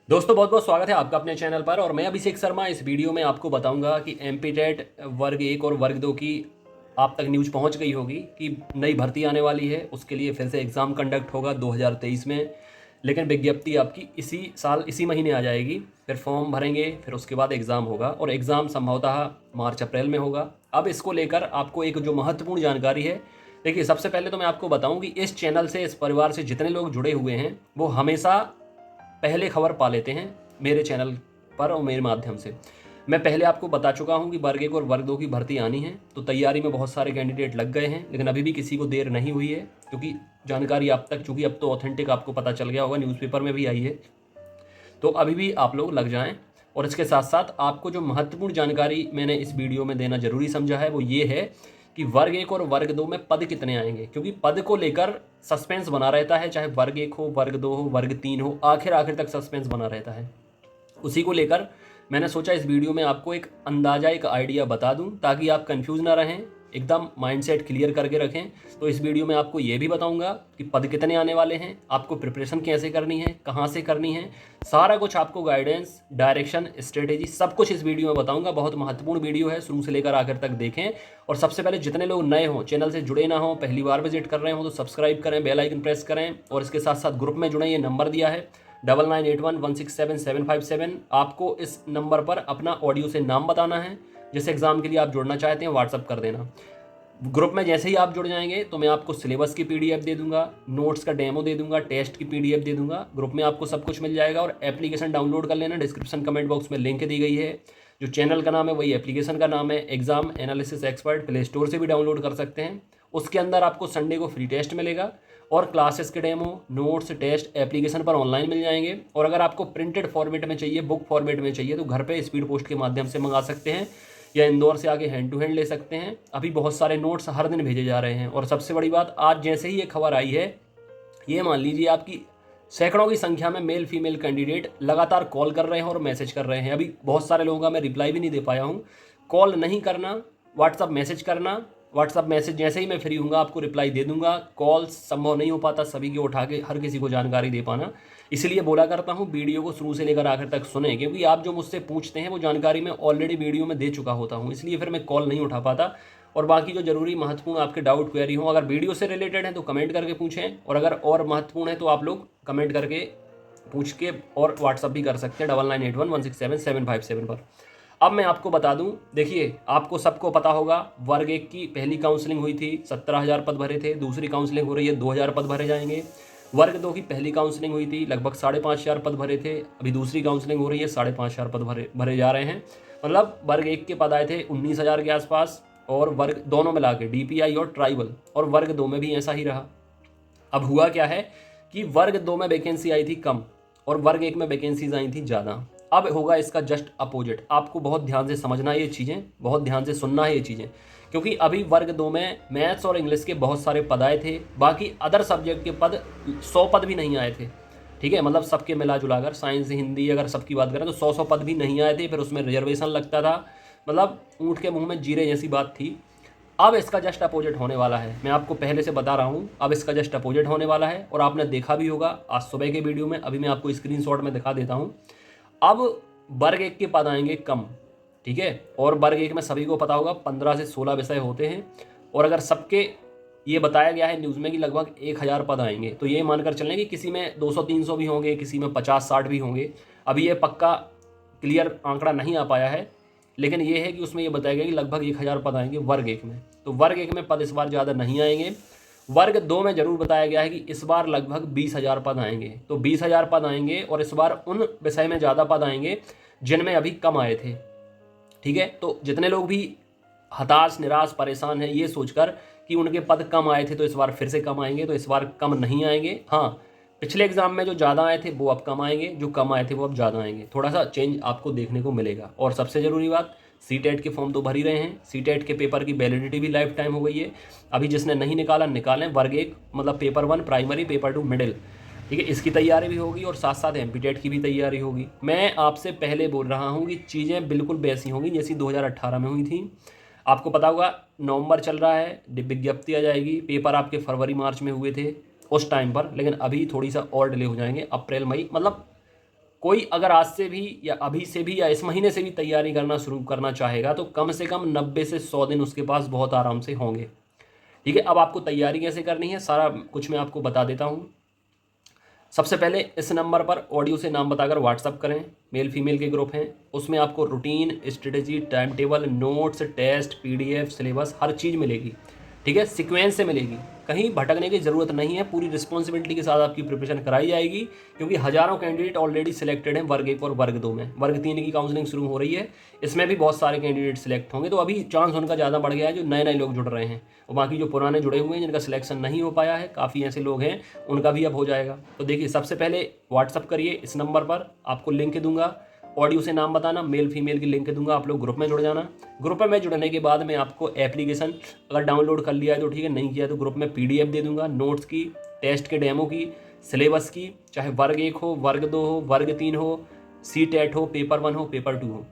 दोस्तों बहुत बहुत स्वागत है आपका अपने चैनल पर। और मैं अभिषेक शर्मा इस वीडियो में आपको बताऊंगा कि एमपी टेट वर्ग 1 और वर्ग 2 की आप तक न्यूज़ पहुंच गई होगी कि नई भर्ती आने वाली है। उसके लिए फिर से एग्ज़ाम कंडक्ट होगा 2023 में, लेकिन विज्ञप्ति आपकी इसी साल इसी महीने आ जाएगी। फिर फॉर्म भरेंगे, फिर उसके बाद एग्ज़ाम होगा और एग्ज़ाम संभवतः मार्च अप्रैल में होगा। अब इसको लेकर आपको एक जो महत्वपूर्ण जानकारी है, देखिए सबसे पहले तो मैं आपको बताऊं कि इस चैनल से, इस परिवार से जितने लोग जुड़े हुए हैं वो हमेशा पहले खबर पा लेते हैं मेरे चैनल पर और मेरे माध्यम से। मैं पहले आपको बता चुका हूं कि वर्ग 1 और वर्ग 2 की भर्ती आनी है, तो तैयारी में बहुत सारे कैंडिडेट लग गए हैं, लेकिन अभी भी किसी को देर नहीं हुई है क्योंकि जानकारी आप तक, चूंकि अब तो ऑथेंटिक आपको पता चल गया होगा, न्यूज़पेपर में भी आई है, तो अभी भी आप लोग लग जाएं। और इसके साथ साथ आपको जो महत्वपूर्ण जानकारी मैंने इस वीडियो में देना जरूरी समझा है वो ये है कि वर्ग 1 और वर्ग 2 में पद कितने आएंगे, क्योंकि पद को लेकर सस्पेंस बना रहता है, चाहे वर्ग 1 हो, वर्ग 2 हो, वर्ग 3 हो, आखिर आखिर तक सस्पेंस बना रहता है। उसी को लेकर मैंने सोचा इस वीडियो में आपको एक अंदाजा, एक आइडिया बता दूं ताकि आप कंफ्यूज ना रहें, एकदम माइंडसेट क्लियर करके रखें। तो इस वीडियो में आपको ये भी बताऊंगा कि पद कितने आने वाले हैं, आपको प्रिपरेशन कैसे करनी है, कहाँ से करनी है, सारा कुछ आपको गाइडेंस, डायरेक्शन, स्ट्रेटेजी सब कुछ इस वीडियो में बताऊंगा। बहुत महत्वपूर्ण वीडियो है, शुरू से लेकर आखिर तक देखें। और सबसे पहले जितने लोग नए हों, चैनल से जुड़े ना हों, पहली बार विजिट कर रहे हो तो सब्सक्राइब करें, बेल आइकन प्रेस करें और इसके साथ साथ ग्रुप में जुड़ें। ये नंबर दिया है 9981167757। आपको इस नंबर पर अपना ऑडियो से नाम बताना है, जिस एग्ज़ाम के लिए आप जुड़ना चाहते हैं व्हाट्सअप कर देना। ग्रुप में जैसे ही आप जुड़ जाएंगे तो मैं आपको सिलेबस की पीडीएफ दे दूंगा, नोट्स का डेमो दे दूंगा, टेस्ट की पीडीएफ दे दूंगा। ग्रुप में आपको सब कुछ मिल जाएगा और एप्लीकेशन डाउनलोड कर लेना, डिस्क्रिप्शन कमेंट बॉक्स में लिंक दी गई है। जो चैनल का नाम है वही एप्लीकेशन का नाम है, exam analysis expert. Play store से भी डाउनलोड कर सकते हैं। उसके अंदर आपको संडे को फ्री टेस्ट मिलेगा और क्लासेस के डेमो, नोट्स, टेस्ट एप्लीकेशन पर ऑनलाइन मिल जाएंगे। और अगर आपको प्रिंटेड फॉर्मेट में चाहिए, बुक फॉर्मेट में चाहिए, तो घर पे स्पीड पोस्ट के माध्यम से मंगा सकते हैं या इंदौर से आगे हैंड टू हैंड ले सकते हैं। अभी बहुत सारे नोट्स हर दिन भेजे जा रहे हैं। और सबसे बड़ी बात, आज जैसे ही ये खबर आई है, ये मान लीजिए आपकी सैकड़ों की संख्या में मेल फीमेल कैंडिडेट लगातार कॉल कर रहे हैं और मैसेज कर रहे हैं। अभी बहुत सारे लोगों का मैं रिप्लाई भी नहीं दे पाया हूँ। कॉल नहीं करना, व्हाट्सअप मैसेज करना। व्हाट्सअप मैसेज जैसे ही मैं फ्री हूँगा आपको रिप्लाई दे दूंगा। कॉल संभव नहीं हो पाता सभी के उठा के हर किसी को जानकारी दे पाना, इसलिए बोला करता हूँ वीडियो को शुरू से लेकर आखिर तक सुने, क्योंकि आप जो मुझसे पूछते हैं वो जानकारी मैं ऑलरेडी वीडियो में दे चुका होता हूँ, इसलिए फिर मैं कॉल नहीं उठा पाता। और बाकी जो जरूरी महत्वपूर्ण आपके डाउट क्वेरी हो, अगर वीडियो से रिलेटेड है तो कमेंट करके पूछें, और अगर और महत्वपूर्ण है तो आप लोग कमेंट करके पूछ के और व्हाट्सअप भी कर सकते हैं 9981167757 पर। अब मैं आपको बता दूं, देखिए आपको सबको पता होगा वर्ग 1 की पहली काउंसलिंग हुई थी, 17,000 पद भरे थे। दूसरी काउंसलिंग हो रही है, 2,000 पद भरे जाएंगे। वर्ग 2 की पहली काउंसलिंग हुई थी, लगभग 5,500 पद भरे थे। अभी दूसरी काउंसलिंग हो रही है, 5,500 पद भरे जा रहे हैं। मतलब वर्ग 1 के पद आए थे 19,000 के आसपास, और वर्ग दोनों मिला के डीपीआई और ट्राइबल, और वर्ग 2 में भी ऐसा ही रहा। अब हुआ क्या है कि वर्ग 2 में वैकेंसी आई थी कम और वर्ग 1 में वैकेंसीज आई थी ज़्यादा। अब होगा इसका जस्ट अपोजिट। आपको बहुत ध्यान से समझना है ये चीज़ें, बहुत ध्यान से सुनना है ये चीज़ें, क्योंकि अभी वर्ग 2 में मैथ्स और इंग्लिश के बहुत सारे पद आए थे। बाकी अदर सब्जेक्ट के पद 100 पद भी नहीं आए थे, ठीक है। मतलब सबके मिला जुलाकर साइंस, हिंदी अगर सबकी बात करें तो 100 पद भी नहीं आए थे। फिर उसमें रिजर्वेशन लगता था, मतलब ऊँट के मुंह में जीरे जैसी बात थी। अब इसका जस्ट अपोजिट होने वाला है, मैं आपको पहले से बता रहा हूँ। अब इसका जस्ट अपोजिट होने वाला है और आपने देखा भी होगा आज सुबह के वीडियो में। अभी मैं आपको स्क्रीनशॉट में दिखा देता हूँ। अब वर्ग 1 के पद आएंगे कम, ठीक है। और वर्ग 1 में सभी को पता होगा 15 से 16 विषय होते हैं। और अगर सबके ये बताया गया है न्यूज़ में कि लगभग 1,000 पद आएंगे, तो ये मानकर चलें कि किसी में 200-300 भी होंगे, किसी में 50-60 भी होंगे। अभी ये पक्का क्लियर आंकड़ा नहीं आ पाया है, लेकिन ये है कि उसमें ये बताया गया कि लगभग 1,000 पद आएंगे वर्ग 1 में। तो वर्ग 1 में पद इस बार ज़्यादा नहीं आएंगे। वर्ग 2 में जरूर बताया गया है कि इस बार लगभग 20,000 पद आएंगे। तो 20,000 पद आएंगे और इस बार उन विषय में ज़्यादा पद आएंगे जिनमें अभी कम आए थे, ठीक है। तो जितने लोग भी हताश, निराश, परेशान हैं ये सोचकर कि उनके पद कम आए थे तो इस बार फिर से कम आएंगे, तो इस बार कम नहीं आएंगे। हाँ, पिछले एग्जाम में जो ज़्यादा आए थे वो अब कम आएंगे, जो कम आए थे वो अब ज़्यादा आएंगे। थोड़ा सा चेंज आपको देखने को मिलेगा। और सबसे ज़रूरी बात, सीटेट के फॉर्म तो भर ही रहे हैं। सीटेट के पेपर की वैलिडिटी भी लाइफ टाइम हो गई है। अभी जिसने नहीं निकाला निकालें। वर्ग 1 मतलब पेपर 1 प्राइमरी, पेपर 2 मिडिल, ठीक है। इसकी तैयारी भी होगी और साथ साथ एमपी टेट की भी तैयारी होगी। मैं आपसे पहले बोल रहा हूँ कि चीज़ें बिल्कुल वैसी होंगी जैसी 2018 में हुई थी। आपको पता होगा नवंबर चल रहा है, विज्ञप्ति आ जाएगी। पेपर आपके फरवरी मार्च में हुए थे उस टाइम पर, लेकिन अभी थोड़ी सा और डिले हो जाएंगे, अप्रैल मई, मतलब कोई अगर आज से भी या अभी से भी या इस महीने से भी तैयारी करना शुरू करना चाहेगा तो कम से कम 90 से 100 दिन उसके पास बहुत आराम से होंगे। ठीक है, अब आपको तैयारी कैसे करनी है सारा कुछ मैं आपको बता देता हूँ। सबसे पहले इस नंबर पर ऑडियो से नाम बताकर व्हाट्सअप करें। मेल फीमेल के ग्रुप हैं, उसमें आपको routine, strategy, time table, notes, test, PDF, syllabus हर चीज़ मिलेगी। ठीक है, सीक्वेंस से मिलेगी, कहीं भटकने की ज़रूरत नहीं है। पूरी रिस्पॉन्सिबिलिटी के साथ आपकी प्रिपरेशन कराई जाएगी, क्योंकि हज़ारों कैंडिडेट ऑलरेडी सिलेक्टेड हैं वर्ग 1 और वर्ग 2 में। वर्ग 3 की काउंसलिंग शुरू हो रही है, इसमें भी बहुत सारे कैंडिडेट सिलेक्ट होंगे, तो अभी चांस उनका ज़्यादा बढ़ गया है जो नए नए लोग जुड़ रहे हैं, और बाकी जो पुराने जुड़े हुए हैं जिनका सिलेक्शन नहीं हो पाया है, काफ़ी ऐसे लोग हैं, उनका भी अब हो जाएगा। तो देखिए, सबसे पहले व्हाट्सअप करिए, इस नंबर पर आपको लिंक दूंगा, ऑडियो से नाम बताना, मेल फीमेल की लिंक दूंगा, आप लोग ग्रुप में जुड़ जाना। ग्रुप में जुड़ने के बाद मैं आपको एप्लीकेशन अगर डाउनलोड कर लिया है तो ठीक है, नहीं किया तो ग्रुप में पीडीएफ दे दूंगा, नोट्स की, टेस्ट के डेमो की, सिलेबस की, चाहे वर्ग 1 हो, वर्ग 2 हो, वर्ग 3 हो, CTET हो, पेपर 1 हो, पेपर 2 हो,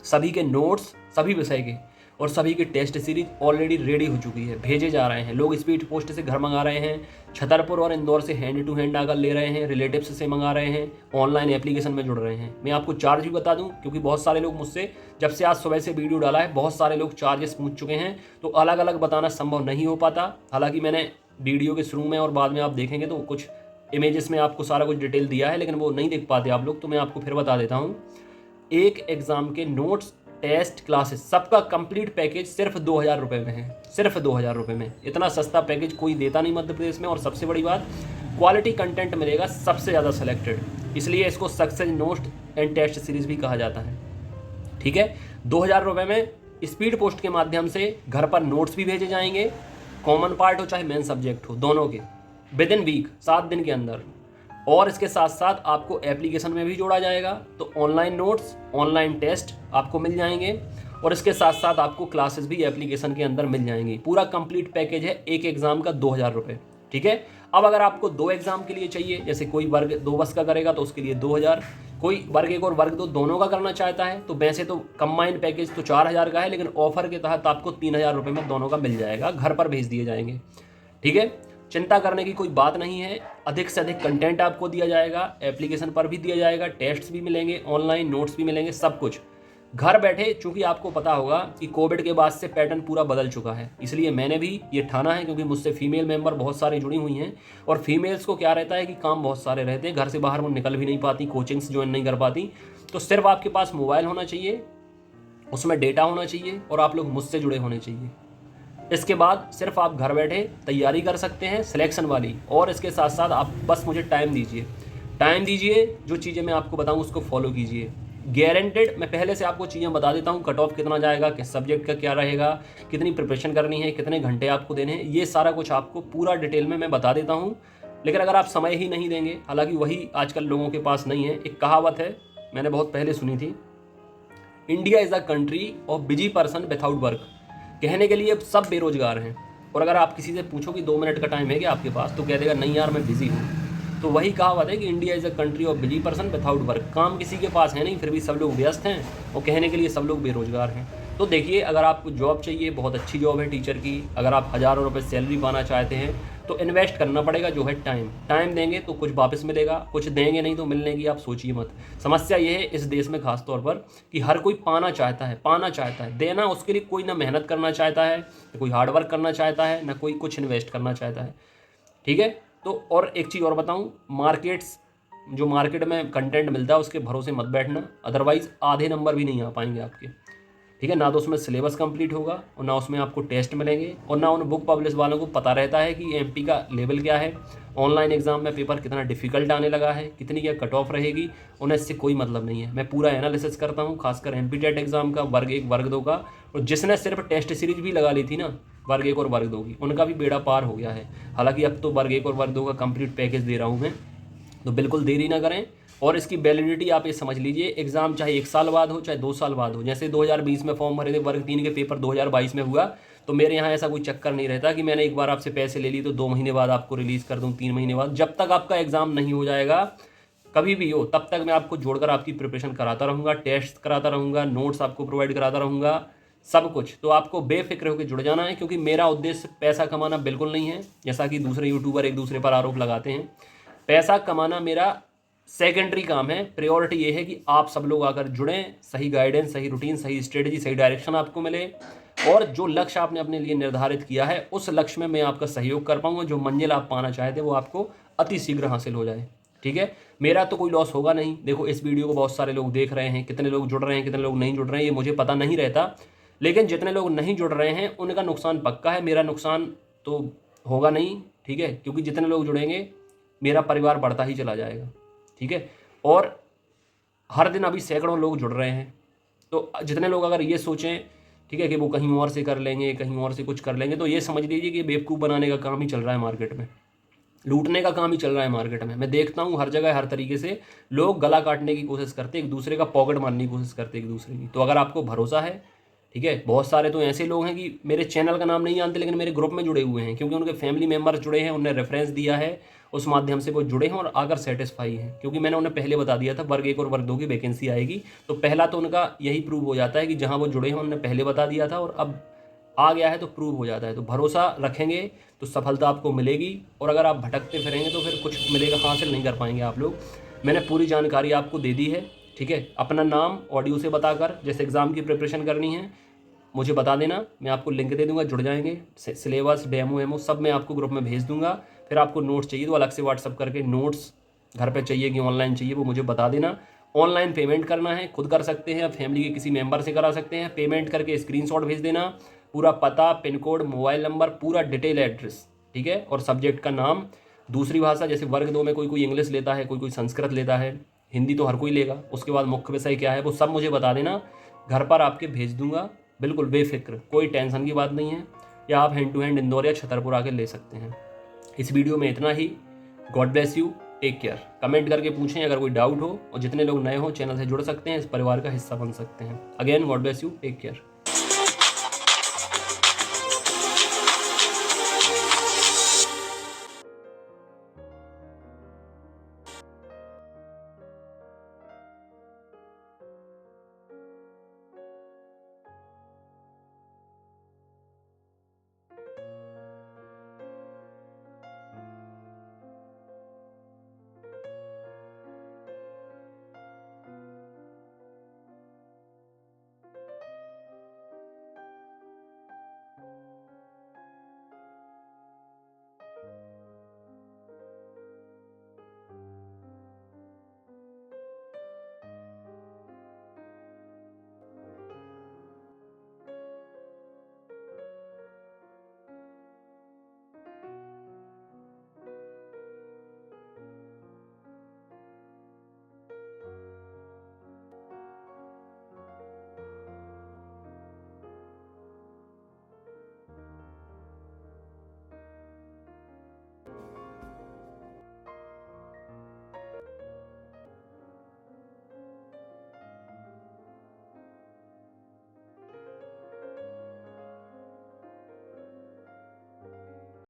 सभी के नोट्स, सभी विषय के और सभी की टेस्ट सीरीज ऑलरेडी रेडी हो चुकी है, भेजे जा रहे हैं। लोग स्पीड पोस्ट से घर मंगा रहे हैं, छतरपुर और इंदौर से हैंड टू हैंड आकर ले रहे हैं, रिलेटिव्स से मंगा रहे हैं, ऑनलाइन एप्लीकेशन में जुड़ रहे हैं। मैं आपको चार्ज भी बता दूं, क्योंकि बहुत सारे लोग मुझसे, जब से आज सुबह से वीडियो डाला है, बहुत सारे लोग चार्जेस पूछ चुके हैं, तो अलग अलग बताना संभव नहीं हो पाता। हालांकि मैंने वीडियो के शुरू में और बाद में आप देखेंगे तो कुछ इमेजेस में आपको सारा कुछ डिटेल दिया है, लेकिन वो नहीं देख पाते आप लोग, तो मैं आपको फिर बता देता हूँ। एक एग्जाम के नोट्स, टेस्ट, क्लासेस सबका कंप्लीट पैकेज सिर्फ 2000 रुपये में है, सिर्फ 2000 रुपये में। इतना सस्ता पैकेज कोई देता नहीं मध्य प्रदेश में, और सबसे बड़ी बात, क्वालिटी कंटेंट मिलेगा सबसे ज़्यादा सेलेक्टेड, इसलिए इसको success notes and test series भी कहा जाता है। ठीक है, 2000 रुपये में स्पीड पोस्ट के माध्यम से घर पर नोट्स भी भेजे जाएंगे, कॉमन पार्ट हो चाहे मेन सब्जेक्ट हो, दोनों के, विद इन वीक, 7 दिन के अंदर। और इसके साथ साथ आपको एप्लीकेशन में भी जोड़ा जाएगा, तो ऑनलाइन नोट्स, ऑनलाइन टेस्ट आपको मिल जाएंगे, और इसके साथ साथ आपको क्लासेस भी एप्लीकेशन के अंदर मिल जाएंगी। पूरा कंप्लीट पैकेज है, एक एग्जाम का 2000 रुपये। ठीक है, अब अगर आपको 2 एग्जाम के लिए चाहिए, जैसे कोई वर्ग 2 बस का करेगा तो उसके लिए 2000, कोई वर्ग 1 और वर्ग 2 दोनों का करना चाहता है, तो वैसे तो कंबाइंड पैकेज तो 4000 का है, लेकिन ऑफर के तहत आपको 3000 रुपये में दोनों का मिल जाएगा, घर पर भेज दिए जाएंगे। ठीक है, चिंता करने की कोई बात नहीं है, अधिक से अधिक कंटेंट आपको दिया जाएगा, एप्लीकेशन पर भी दिया जाएगा, टेस्ट्स भी मिलेंगे, ऑनलाइन नोट्स भी मिलेंगे, सब कुछ घर बैठे। चूंकि आपको पता होगा कि कोविड के बाद से पैटर्न पूरा बदल चुका है, इसलिए मैंने भी ये ठाना है, क्योंकि मुझसे फीमेल मेंबर बहुत सारी जुड़ी हुई हैं, और फीमेल्स को क्या रहता है कि काम बहुत सारे रहते हैं, घर से बाहर वो निकल भी नहीं पाती, कोचिंग्स ज्वाइन नहीं कर पाती। तो सिर्फ आपके पास मोबाइल होना चाहिए, उसमें डेटा होना चाहिए, और आप लोग मुझसे जुड़े होने चाहिए। इसके बाद सिर्फ आप घर बैठे तैयारी कर सकते हैं सिलेक्शन वाली, और इसके साथ साथ आप बस मुझे टाइम दीजिए, जो चीज़ें मैं आपको बताऊं उसको फॉलो कीजिए, गारंटेड। मैं पहले से आपको चीज़ें बता देता हूं, कट ऑफ कितना जाएगा, किस सब्जेक्ट का क्या रहेगा, कितनी प्रिपरेशन करनी है, कितने घंटे आपको देने हैं, ये सारा कुछ आपको पूरा डिटेल में मैं बता देता हूँ। लेकिन अगर आप समय ही नहीं देंगे, हालांकि वही आजकल लोगों के पास नहीं है। एक कहावत है, मैंने बहुत पहले सुनी थी, India is a country of busy person without work. कहने के लिए सब बेरोजगार हैं, और अगर आप किसी से पूछो कि 2 मिनट का टाइम है क्या आपके पास, तो कह देगा नहीं यार मैं बिजी हूँ। तो वही कहावत है कि India is a country of busy person without work. काम किसी के पास है नहीं, फिर भी सब लोग व्यस्त हैं, और कहने के लिए सब लोग बेरोजगार हैं। तो देखिए, अगर आपको जॉब चाहिए, बहुत अच्छी जॉब है टीचर की, अगर आप हज़ारों रुपये सैलरी पाना चाहते हैं, तो इन्वेस्ट करना पड़ेगा, जो है टाइम देंगे तो कुछ वापस मिलेगा, कुछ देंगे नहीं तो मिलने की आप सोचिए मत। समस्या ये है इस देश में खास तौर पर कि हर कोई पाना चाहता है, देना उसके लिए कोई ना मेहनत करना चाहता है, ना कोई हार्डवर्क करना चाहता है, ना कोई कुछ इन्वेस्ट करना चाहता है। ठीक है, तो और एक चीज़ और बताऊँ, जो मार्केट में कंटेंट मिलता है उसके भरोसे मत बैठना, अदरवाइज़ आधे नंबर भी नहीं आ पाएंगे आपके। ठीक है, ना तो उसमें सिलेबस कंप्लीट होगा, और ना उसमें आपको टेस्ट मिलेंगे, और ना उन बुक पब्लिश वालों को पता रहता है कि एमपी का लेवल क्या है, ऑनलाइन एग्जाम में पेपर कितना डिफिकल्ट आने लगा है, कितनी क्या कट ऑफ रहेगी, उन्हें इससे कोई मतलब नहीं है। मैं पूरा एनालिसिस करता हूँ, खासकर एमपी टेट एग्जाम का, वर्ग 1 वर्ग 2 का, और जिसने सिर्फ टेस्ट सीरीज भी लगा ली थी ना वर्ग 1 और वर्ग 2 की, उनका भी बेड़ा पार हो गया है। हालांकि अब तो वर्ग 1 और वर्ग 2 का कंप्लीट पैकेज दे रहा हूँ मैं, तो बिल्कुल देरी ना करें। और इसकी वैलिडिटी आप ये समझ लीजिए, एग्जाम चाहे 1 साल बाद हो चाहे 2 साल बाद हो, जैसे 2020 में फॉर्म भरे थे, वर्ग 3 के पेपर 2022 में हुआ, तो मेरे यहाँ ऐसा कोई चक्कर नहीं रहता कि मैंने एक बार आपसे पैसे ले लिए तो 2 महीने बाद आपको रिलीज़ कर दूँ, 3 महीने बाद। जब तक आपका एग्ज़ाम नहीं हो जाएगा, कभी भी हो, तब तक मैं आपको जोड़कर आपकी प्रिपरेशन कराता रहूँगा, टेस्ट कराता रहूँगा, नोट्स आपको प्रोवाइड कराता रहूँगा, सब कुछ। तो आपको बेफिक्र होकर जुड़ जाना है, क्योंकि मेरा उद्देश्य पैसा कमाना बिल्कुल नहीं है, जैसा कि दूसरे यूट्यूबर एक दूसरे पर आरोप लगाते हैं। पैसा कमाना मेरा सेकेंडरी काम है। प्रायोरिटी ये है कि आप सब लोग आकर जुड़ें, सही गाइडेंस, सही रूटीन, सही स्ट्रेटजी, सही डायरेक्शन आपको मिले, और जो लक्ष्य आपने अपने लिए निर्धारित किया है उस लक्ष्य में मैं आपका सहयोग कर पाऊंगा। जो मंजिल आप पाना चाहते वो आपको अति शीघ्र हासिल हो जाए। ठीक है, मेरा तो कोई लॉस होगा नहीं। देखो, इस वीडियो को बहुत सारे लोग देख रहे हैं, कितने लोग जुड़ रहे हैं, कितने लोग नहीं जुड़ रहे हैं, ये मुझे पता नहीं रहता, लेकिन जितने लोग नहीं जुड़ रहे हैं उनका नुकसान पक्का है, मेरा नुकसान तो होगा नहीं। ठीक है, क्योंकि जितने लोग जुड़ेंगे मेरा परिवार बढ़ता ही चला जाएगा। ठीक है, और हर दिन अभी सैकड़ों लोग जुड़ रहे हैं, तो जितने लोग अगर ये सोचें, ठीक है, कि वो कहीं और से कर लेंगे, कहीं और से कुछ कर लेंगे, तो ये समझ लीजिए कि बेवकूफ़ बनाने का काम ही चल रहा है मार्केट में, लूटने का काम ही चल रहा है मार्केट में। मैं देखता हूँ हर जगह हर तरीके से लोग गला काटने की कोशिश करते, एक दूसरे का पॉकेट मारने की कोशिश करते एक दूसरे की। तो अगर आपको भरोसा है, ठीक है, बहुत सारे तो ऐसे लोग हैं कि मेरे चैनल का नाम नहीं जानते लेकिन मेरे ग्रुप में जुड़े हुए हैं, क्योंकि उनके फैमिली मेम्बर्स जुड़े हैं, उन्हें रेफरेंस दिया है, उस माध्यम से वो जुड़े हैं और आकर सेटिस्फाई हैं। क्योंकि मैंने उन्हें पहले बता दिया था वर्ग 1 और वर्ग 2 की वैकेंसी आएगी, तो पहला तो उनका यही प्रूव हो जाता है कि जहाँ वो जुड़े हैं उन्होंने पहले बता दिया था और अब आ गया है तो प्रूव हो जाता है। तो भरोसा रखेंगे तो सफलता आपको मिलेगी, और अगर आप भटकते फिरेंगे तो फिर कुछ मिलेगा, हासिल नहीं कर पाएंगे आप लोग। मैंने पूरी जानकारी आपको दे दी है। ठीक है, अपना नाम ऑडियो से बताकर, जैसे एग्ज़ाम की प्रिपरेशन करनी है मुझे बता देना, मैं आपको लिंक दे दूंगा, जुड़ जाएंगे। सिलेबस, डेमो वेमो सब मैं आपको ग्रुप में भेज दूंगा। फिर आपको नोट्स चाहिए तो अलग से व्हाट्सअप करके नोट्स घर पे चाहिए कि ऑनलाइन चाहिए वो मुझे बता देना। ऑनलाइन पेमेंट करना है खुद कर सकते हैं, फैमिली के किसी मेंबर से करा सकते हैं। पेमेंट करके स्क्रीनशॉट भेज देना, पूरा पता, पिन कोड, मोबाइल नंबर, पूरा डिटेल एड्रेस। ठीक है, और सब्जेक्ट का नाम, दूसरी भाषा, जैसे वर्ग 2 में कोई कोई इंग्लिश लेता है, कोई कोई संस्कृत लेता है, हिंदी तो हर कोई लेगा। उसके बाद मुख्य विषय क्या है वो सब मुझे बता देना, घर पर आपके भेज दूंगा, बिल्कुल बेफिक्र, कोई टेंशन की बात नहीं है। या आप हैंड टू हैंड इंदौर या छतरपुर आके ले सकते हैं। इस वीडियो में इतना ही। God bless you, take care. Comment करके पूछें अगर कोई डाउट हो, और जितने लोग नए हो चैनल से जुड़ सकते हैं, इस परिवार का हिस्सा बन सकते हैं। Again god bless you, take care.